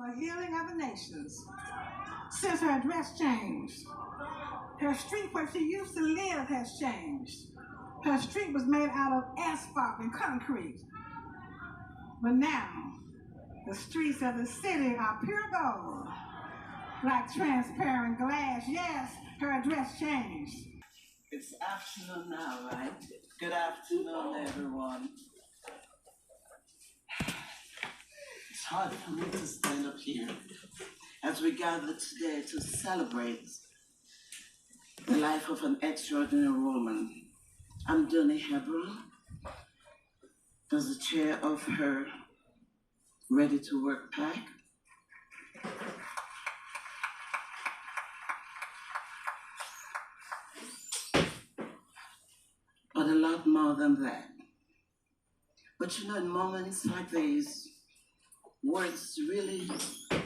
the healing of the nations. Since her address changed, her street where she used to live has changed. Her street was made out of asphalt and concrete. But now, the streets of the city are pure gold, like transparent glass. Yes, her address changed. It's afternoon now, right? Good afternoon, everyone. It's hard for me to stand up here as we gather today to celebrate the life of an extraordinary woman. I'm Donnie Hebron, as the chair of her Ready to Work PAC. But a lot more than that. But you know, in moments like these, words really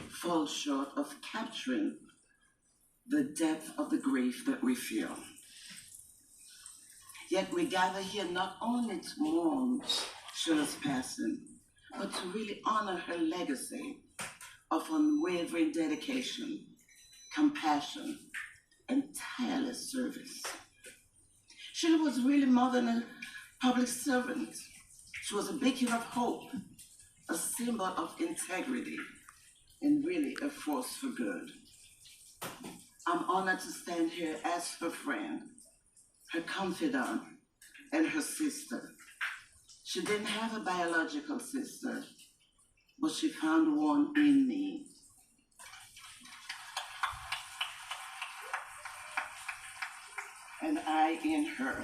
fall short of capturing the depth of the grief that we feel. Yet we gather here not only to mourn Sheila's passing, but to really honor her legacy of unwavering dedication, compassion, and tireless service. Sheila was really more than a public servant. She was a beacon of hope, a symbol of integrity, and really a force for good. I'm honored to stand here as her friend, her confidant, and her sister. She didn't have a biological sister, but she found one in me. And I in her.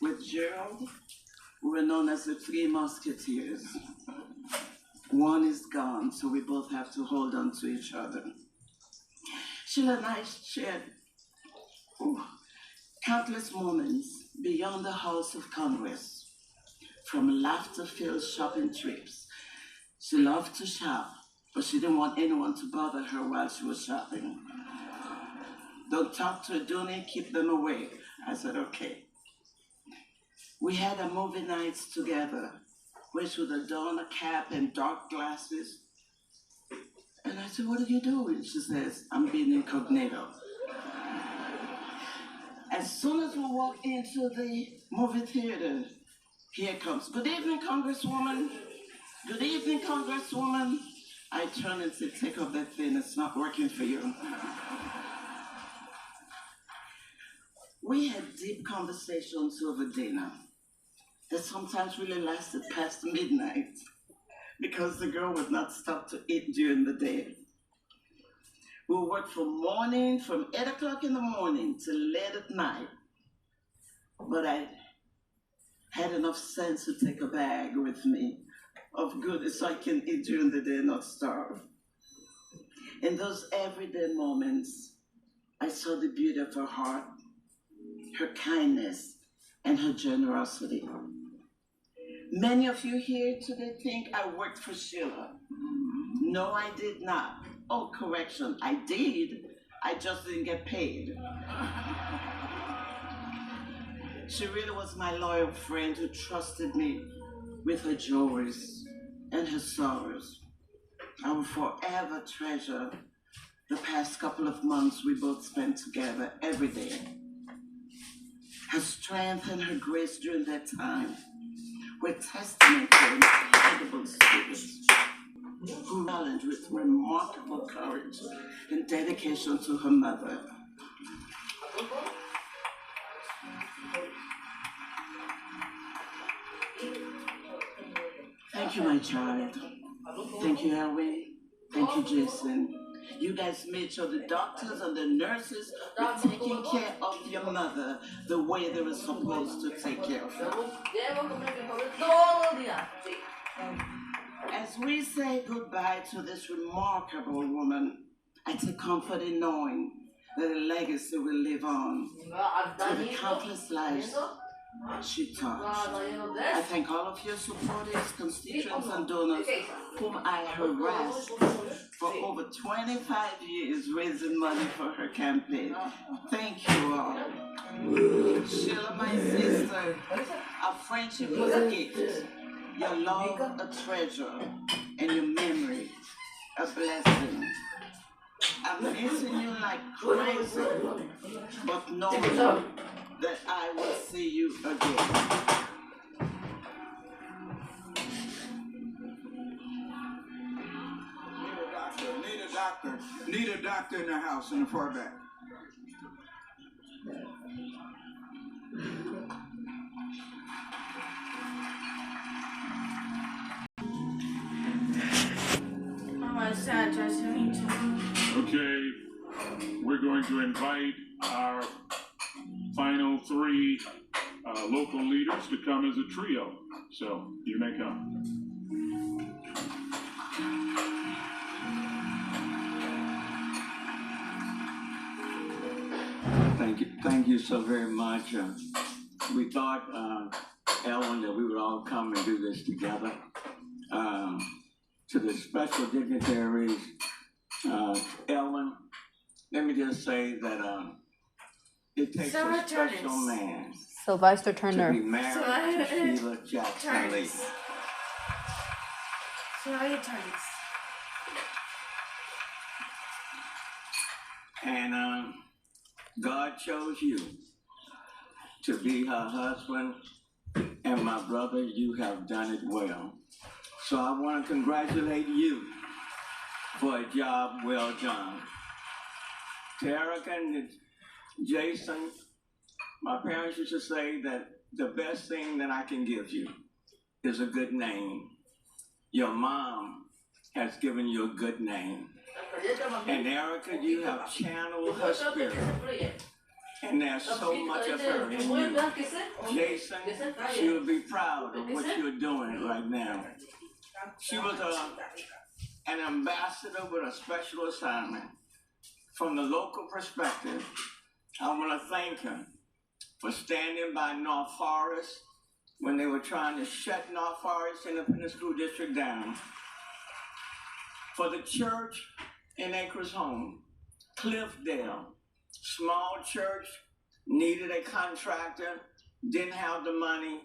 With Gerald, we were known as the Three Musketeers. One is gone, so we both have to hold on to each other. Sheila and I shared countless moments beyond the halls of Congress, from laughter-filled shopping trips. She loved to shop, but she didn't want anyone to bother her while she was shopping. Don't talk to a Dooney, keep them away. I said, okay. We had a movie nights together, where she would adorn a cap and dark glasses. And I said, what are you doing? She says, I'm being incognito. As soon as we walk into the movie theater, here comes, good evening, Congresswoman. Good evening, Congresswoman. I turn and say, take off that thing, it's not working for you. We had deep conversations over dinner that sometimes really lasted past midnight because the girl would not stop to eat during the day. We worked from 8 o'clock in the morning till late at night. But I had enough sense to take a bag with me of goodies so I can eat during the day and not starve. In those everyday moments, I saw the beauty of her heart, her kindness, and her generosity. Many of you here today think I worked for Sheila. No, I did not. Oh, correction, I did. I just didn't get paid. She really was my loyal friend who trusted me with her joys and her sorrows. I will forever treasure the past couple of months we both spent together every day. Her strength and her grace during that time were testament to her incredible spirit, who challenged with remarkable courage and dedication to her mother. Thank you, my child. Thank you, Erwin. Thank you, Jason. You guys made sure the doctors and the nurses were taking care of your mother the way they were supposed to take care of her. As we say goodbye to this remarkable woman, I take comfort in knowing that a legacy will live on through the countless lives she touched. I thank all of your supporters, constituents, and donors whom I harassed for over 25 years raising money for her campaign. Thank you all. Sheila, my sister, our friendship was a gift, your love a treasure, and your memory a blessing. I'm missing you like crazy, but knowing that I will see you again. Need a doctor in the house in the far back. Okay, we're going to invite our final three local leaders to come as a trio. So you may come. Thank you so very much. We thought, Ellen, that we would all come and do this together. To the special dignitaries, Ellen, let me just say that it takes a special man Sylvester to Turner. be married to Sheila Jackson Lee. And God chose you to be her husband, and my brother, you have done it well. So I want to congratulate you for a job well done. To Erica and Jason, my parents used to say that the best thing that I can give you is a good name. Your mom has given you a good name. And Erica, you have channeled her spirit. And there's so much of her in you. Jason, she will be proud of what you're doing right now. She was an ambassador with a special assignment. From the local perspective, I want to thank her for standing by North Forest when they were trying to shut North Forest Independent School District down. For the church in Acres Home, Cliffdale, small church, needed a contractor, didn't have the money.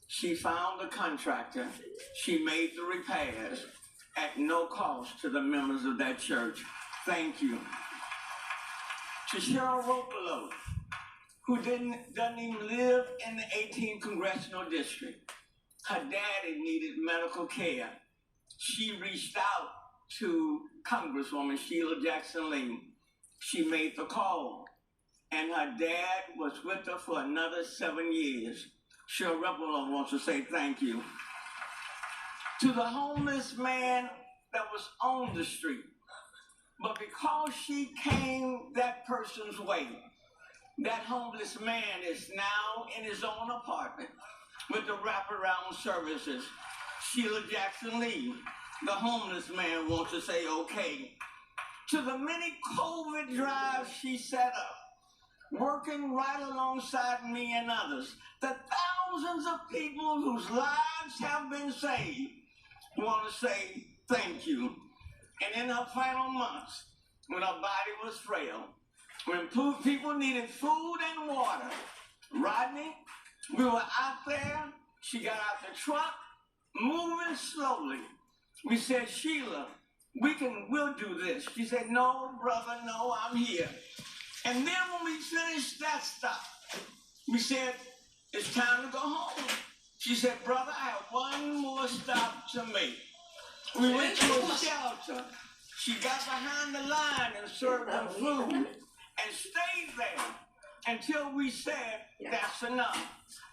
She found the contractor. She made the repairs at no cost to the members of that church. Thank you. To Cheryl Ropolo, who doesn't even live in the 18th Congressional District. Her daddy needed medical care. She reached out to Congresswoman Sheila Jackson Lee. She made the call, and her dad was with her for another 7 years. Cheryl Ropolo wants to say thank you. To the homeless man that was on the street, but because she came that person's way, that homeless man is now in his own apartment with the wraparound services. Sheila Jackson Lee, the homeless man, wants to say okay. To the many COVID drives she set up, working right alongside me and others, the thousands of people whose lives have been saved, want to say thank you. And in her final months, when her body was frail, when people needed food and water, Rodney, we were out there. She got out the truck, moving slowly. We said, Sheila, we'll do this. She said, no, brother, no, I'm here. And then when we finished that stop, we said, it's time to go home. She said, brother, I have one more stop to make. We went to a shelter. She got behind the line and served them food and stayed there until we said, that's enough.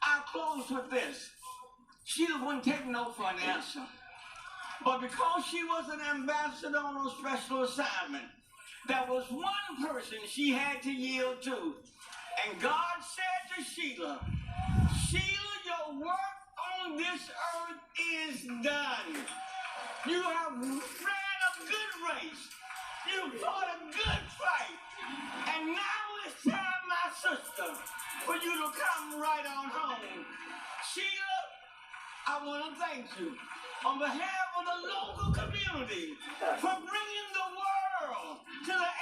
I'll close with this. Sheila wouldn't take no for an answer. But because she was an ambassador on a special assignment, there was one person she had to yield to. And God said to Sheila, Sheila, your work on this earth is done. You have ran a good race. You fought a good fight. And now it's time, my sister, for you to come right on home. Sheila, I want to thank you on behalf of the local community for bringing the world to the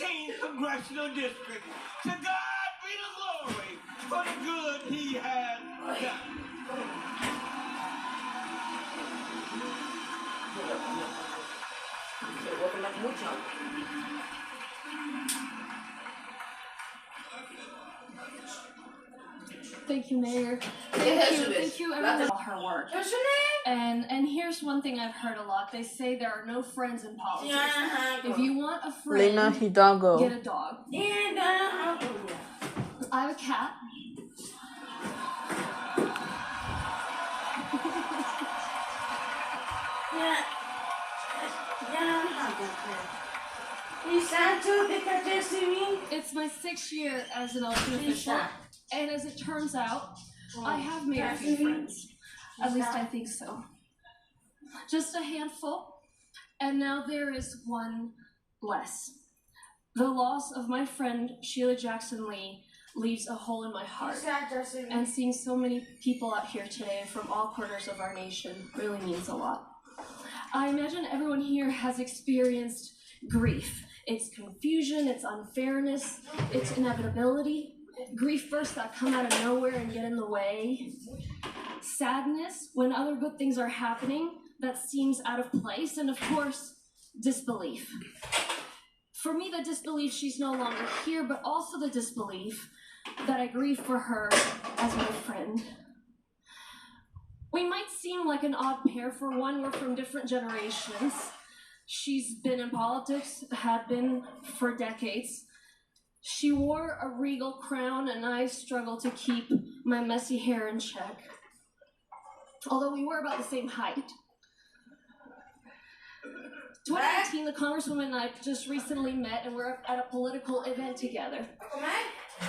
18th Congressional District. To God be the glory for the good he has done. Se lo voy a mucho. Thank you, Mayor. Thank you, everyone. All her work. What's your name? And here's one thing I've heard a lot. They say there are no friends in politics. Yeah, If you want a Lena friend, Hidalgo. get a dog. And I have a cat. It's my 6th year as an election official, and as it turns out, I have made a few friends. At least I think so. Just a handful, and now there is one less. The loss of my friend Sheila Jackson Lee leaves a hole in my heart, and seeing so many people out here today from all corners of our nation really means a lot. I imagine everyone here has experienced grief. It's confusion, it's unfairness, it's inevitability, grief bursts that come out of nowhere and get in the way, sadness when other good things are happening that seems out of place, and of course, disbelief. For me, the disbelief she's no longer here, but also the disbelief that I grieve for her as my friend. We might seem like an odd pair. For one, we're from different generations. She's been in politics, had been for decades. She wore a regal crown, and I struggle to keep my messy hair in check. Although we were about the same height. 2018, the Congresswoman and I just recently met, and we're at a political event together.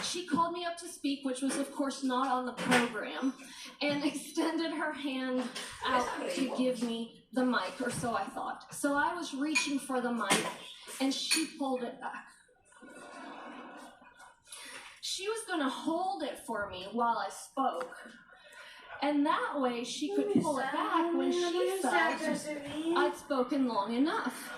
She called me up to speak, which was of course not on the program, and extended her hand out to give me the mic, or so I thought. So I was reaching for the mic, and she pulled it back. She was going to hold it for me while I spoke, and that way she could pull it back when she felt I'd spoken long enough.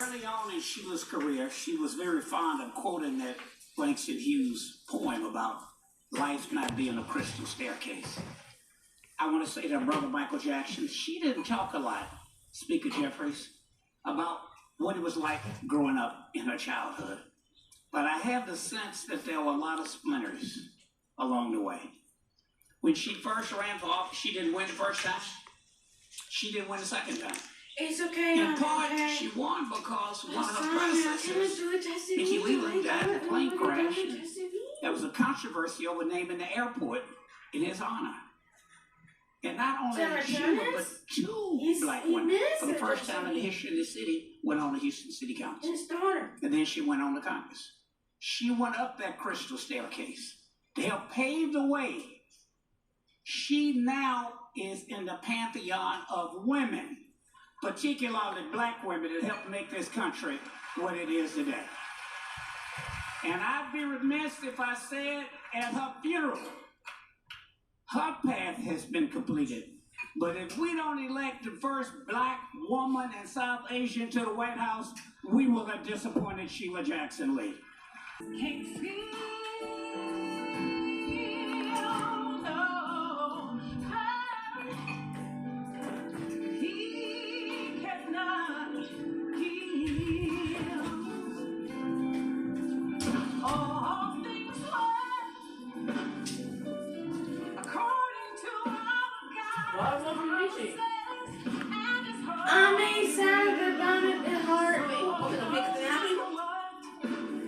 Early on in Sheila's career, she was very fond of quoting that Langston Hughes poem about life not being a crystal staircase. I want to say to Brother Michael Jackson, she didn't talk a lot, Speaker Jeffries, about what it was like growing up in her childhood. But I have the sense that there were a lot of splinters along the way. When she first ran for office, she didn't win the first time. She didn't win the second time. It's okay. In part, she won because one of her predecessors, Mickey Leland, died in a plane crash. There was a controversy over naming the airport in his honor. And not only Sheila, but 2 black women, for the first time in the history of the city, went on the Houston City Council. And then she went on to Congress. She went up that crystal staircase to help pave the way. She now is in the pantheon of women, particularly black women, that helped make this country what it is today. And I'd be remiss if I said at her funeral, her path has been completed. But if we don't elect the first black woman and South Asian to the White House, we will have disappointed Sheila Jackson Lee. Can't feel no hurt. He cannot heal. All things work according to our God.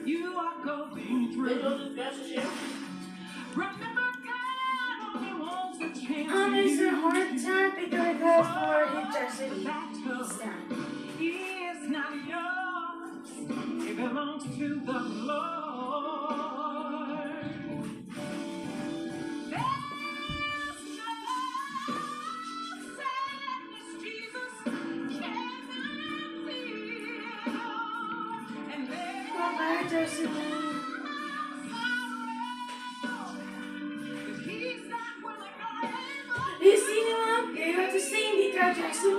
You are going through. Remember, God only wants a chance. It's a hard time because for injustice. It's not yours. It belongs to the Lord. There's no sadness Jesus cannot feel. And there's You see him? You have to sing because Jackson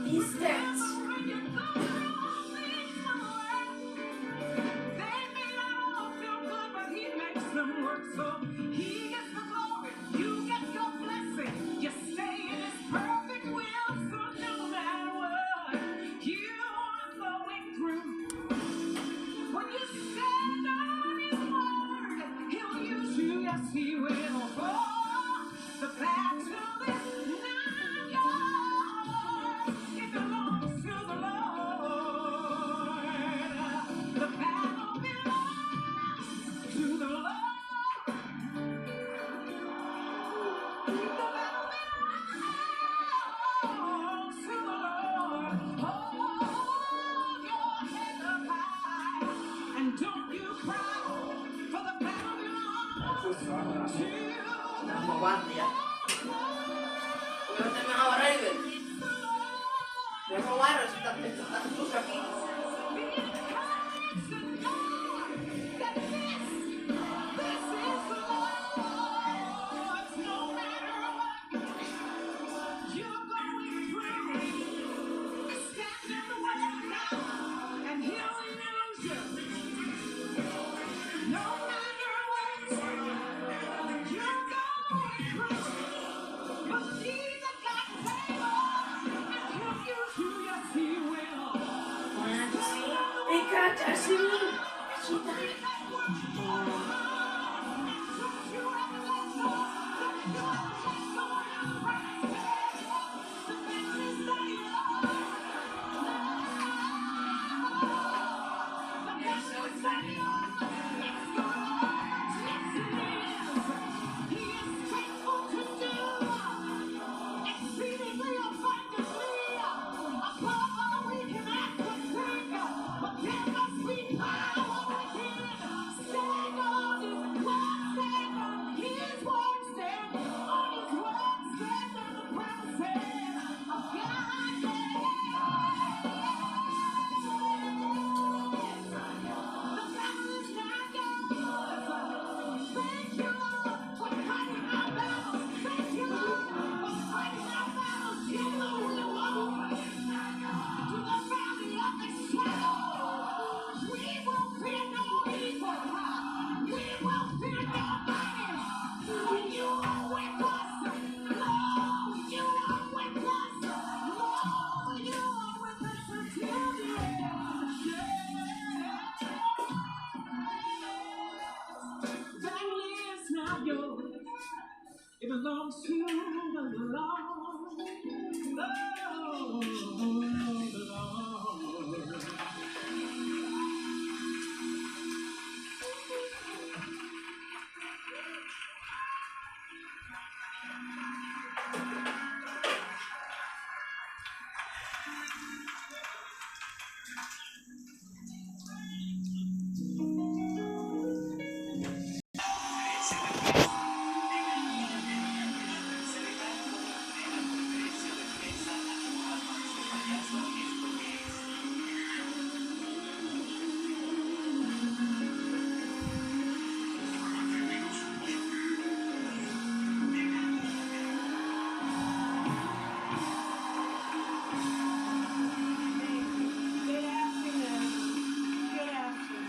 he's dead. He gets the glory, you get your blessing. You stay in his perfect will. Jackson Lee. She died. It belongs to the Lord. Oh, the Lord.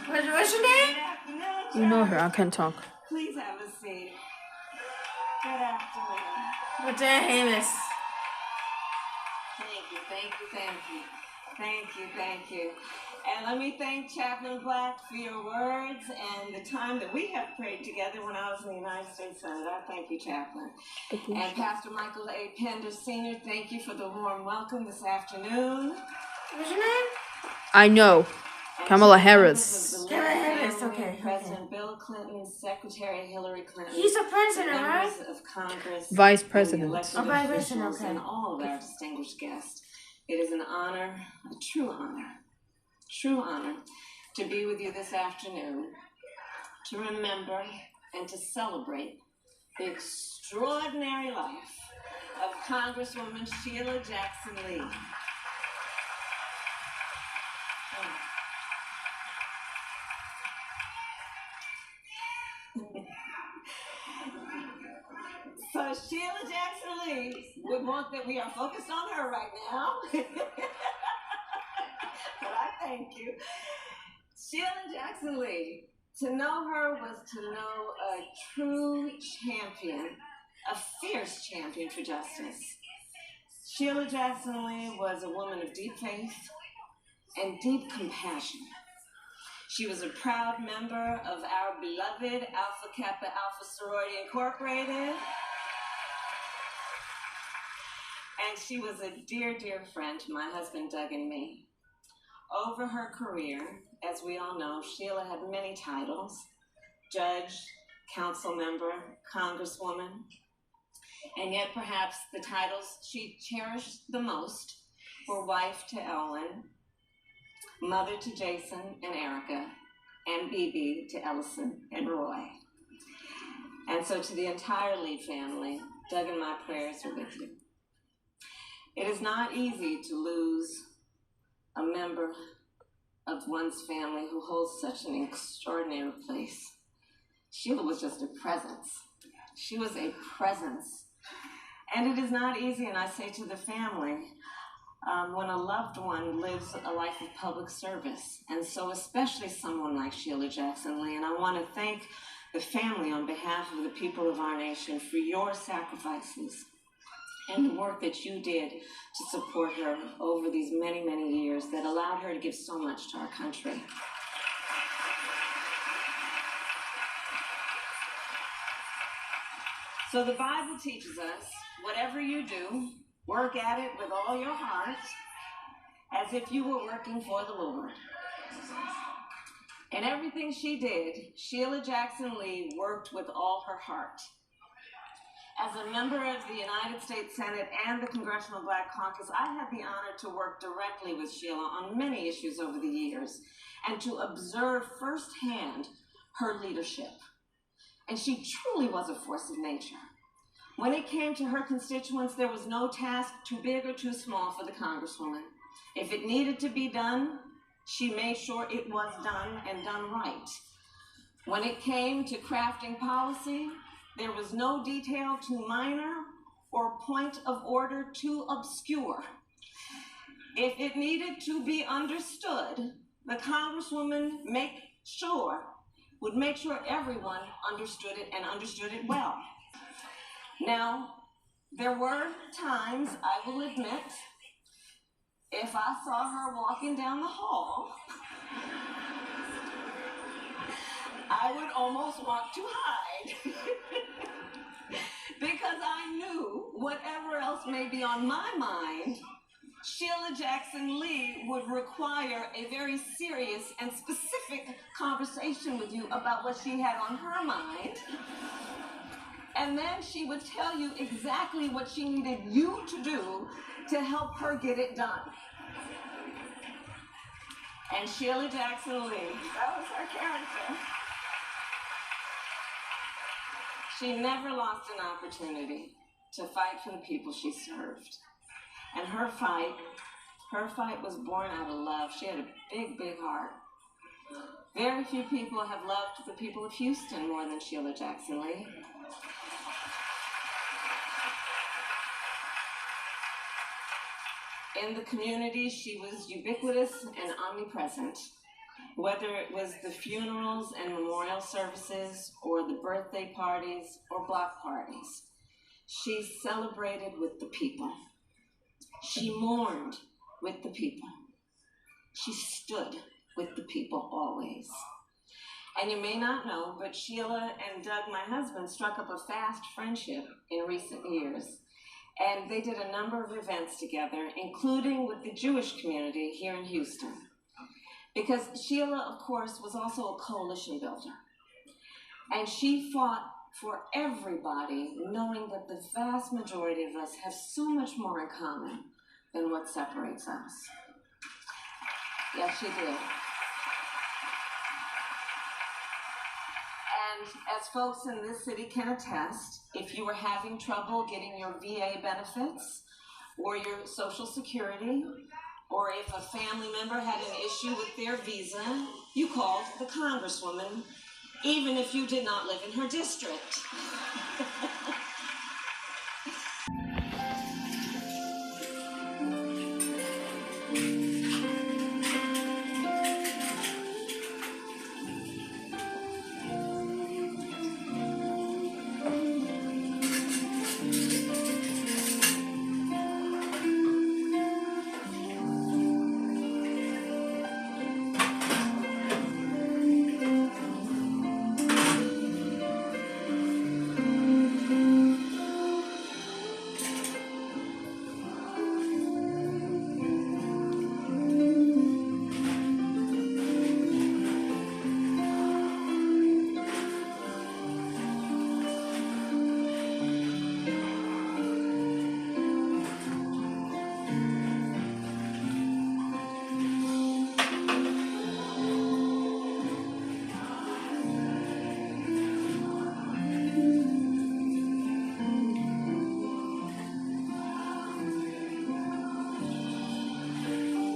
What's your name? You know her, I can't talk. Please have a seat. Good afternoon. What's your name is? Thank you, thank you, thank you. Thank you, thank you. And let me thank Chaplain Black for your words and the time that we have prayed together when I was in the United States Senate. I thank you, Chaplain. And Pastor Michael A. Pender Sr., thank you for the warm welcome this afternoon. What's your name? I know. Kamala Harris. Kamala Harris, okay. President Bill Clinton, Secretary Hillary Clinton. He's the president, right? Members of Congress. Vice President. Vice President, okay. And all of our distinguished guests. It is an honor, a true honor, to be with you this afternoon, to remember and to celebrate the extraordinary life of Congresswoman Sheila Jackson Lee. So Sheila Jackson Lee would want that we are focused on her right now. But I thank you. Sheila Jackson Lee, to know her was to know a true champion, a fierce champion for justice. Sheila Jackson Lee was a woman of deep faith and deep compassion. She was a proud member of our beloved Alpha Kappa Alpha Sorority Incorporated. And she was a dear, dear friend to my husband, Doug, and me. Over her career, as we all know, Sheila had many titles: judge, council member, congresswoman. And yet perhaps the titles she cherished the most were wife to Ellen, mother to Jason and Erica, and BB to Ellison and Roy. And so to the entire Lee family, Doug and my prayers are with you. It is not easy to lose a member of one's family who holds such an extraordinary place. Sheila was just a presence. She was a presence. And it is not easy, and I say to the family, when a loved one lives a life of public service, and so especially someone like Sheila Jackson Lee. And I want to thank the family on behalf of the people of our nation for your sacrifices and the work that you did to support her over these many, many years that allowed her to give so much to our country. So the Bible teaches us, whatever you do, work at it with all your heart, as if you were working for the Lord. In everything she did, Sheila Jackson Lee worked with all her heart. As a member of the United States Senate and the Congressional Black Caucus, I had the honor to work directly with Sheila on many issues over the years and to observe firsthand her leadership. And she truly was a force of nature. When it came to her constituents, there was no task too big or too small for the Congresswoman. If it needed to be done, she made sure it was done and done right. When it came to crafting policy, there was no detail too minor or point of order too obscure. If it needed to be understood, the Congresswoman would make sure everyone understood it and understood it well. Now, there were times, I will admit, if I saw her walking down the hall, I would almost want to hide. Because I knew whatever else may be on my mind, Sheila Jackson Lee would require a very serious and specific conversation with you about what she had on her mind. And then she would tell you exactly what she needed you to do to help her get it done. And Sheila Jackson Lee, that was her character. She never lost an opportunity to fight for the people she served. And her fight was born out of love. She had a big, big heart. Very few people have loved the people of Houston more than Sheila Jackson Lee. In the community, she was ubiquitous and omnipresent. Whether it was the funerals and memorial services, or the birthday parties, or block parties, she celebrated with the people. She mourned with the people. She stood with the people always. And you may not know, but Sheila and Doug, my husband, struck up a fast friendship in recent years. And they did a number of events together, including with the Jewish community here in Houston. Because Sheila, of course, was also a coalition builder. And she fought for everybody, knowing that the vast majority of us have so much more in common than what separates us. Yes, she did. And as folks in this city can attest, if you were having trouble getting your VA benefits or your Social Security, or if a family member had an issue with their visa, you called the Congresswoman, even if you did not live in her district.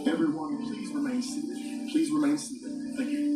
Everyone, please remain seated. Please remain seated. Thank you.